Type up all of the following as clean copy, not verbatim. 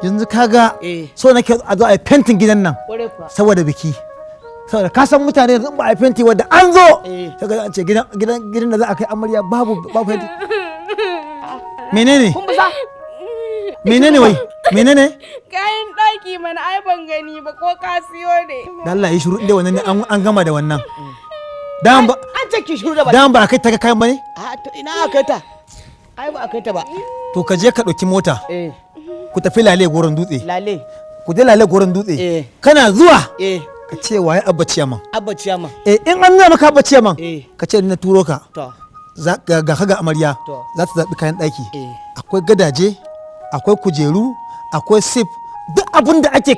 yanzu kaga so nake a zo a yi fentin gidan nan saboda biki, saboda ka san mutane yanzu ba a yi fenti wadda an zo kaga an ce gidan da za a kai amarya babu fenti. Menene wai kayan daki mana ai ban gani ba ko ka siyo ne. Allah yi shiru inda wannan ne an gama da wannan. Dan ba an ce ki shiru da ba. Dan ba kai ta ga kayan bane? A to ina aka ta? Ai ba aka ta ba. To ka je ka dauki mota. Ku tafi Lale Goron Dutse. Lale. Ku je Lale Goron Dutse. Kana zuwa? Ka ce waye Abba Ciyaman. Abba Ciyaman. In an nuna maka Abba Ciyaman. Ka ce ni na turo ka. To. Ga kaga amarya. Za ta zabi kayan daki. Akwai gadaje, akwai kujeru, akwai sif, duk abin da ake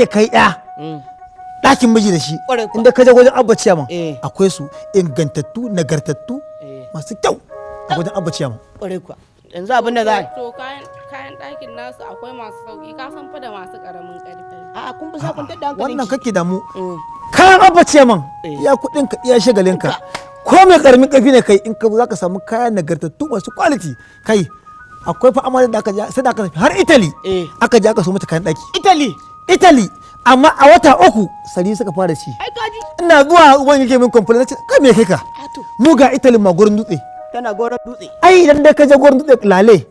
kai ya. Ɗakin miji da shi. Inda ka je wajen Abba Ciyaman. Akwai su ingantattu, nagartattu, masu kyau a wajen Abba Ciyaman. Yanzu abin da za a to kayan ɗakin nasu akwai masu sauki, ka san fa da masu ƙaramin ƙarfi. a kun fi sa kun tada hankalin wannan kake damu kayan Abba Ciyaman iya kuɗin ka iya shagalin ka ko mai ƙaramin ƙarfi ne kai in ka za ka samu kayan nagartattu masu quality kai akwai fa amalin da aka je sai da aka tafi har Italy aka je aka so mata kayan ɗaki Italy amma a wata 3 sari suka fara ci. Ai kaji ina zuwa uban yake min complain nace kai me kai ka mu ga Italy ma gurin dutse tana goron dutse. Ai idan dai ka je gurin dutse lale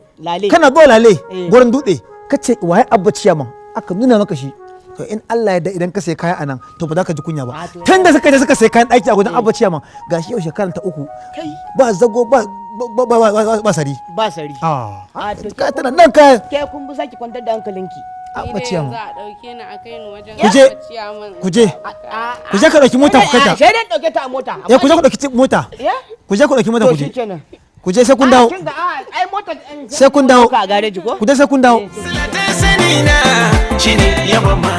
kana zo lale gurin dutse kace waye Abba Ciyaman aka nuna maka shi to in Allah ya da idan ka sai kaya anan to ba za ka ji kunya ba tun da suka je suka sai kayan ɗaki a gurin Abba Ciyaman gashi yau shekaran ta 3 ba zago ba sari to ka tana nan ka ke kun bi saki kwantar da hankalinki. Abba Ciyaman za a dauke ni a kai ni wajen Kuje. Abba Ciyaman. ku je ka dauki mota ku kaita sai dan dauke ta a mota. ku je ku dauki mota ku je ku dauki mota To ku je shikenan. ku je sai kun dawo ai mota sai kun dawo ka gareji ko ku je sai kun dawo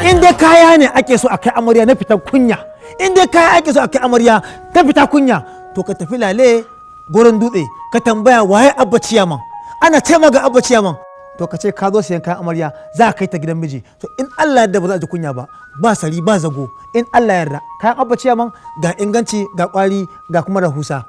in dai kaya ne ake so a kai amarya na fitar kunya in dai kaya ake so a kai amarya ta fita kunya to ka tafi lale gurin dutse ka tambaya waye Abba Ciyaman ana ce ga Abba Ciyaman to ka ce ka zo sayan kayan amarya za ka kai ta gidan miji to in Allah yarda ba za a ji kunya ba sari ba zago in Allah yarda kayan Abba Ciyaman ga inganci ga kwari ga kuma rahusa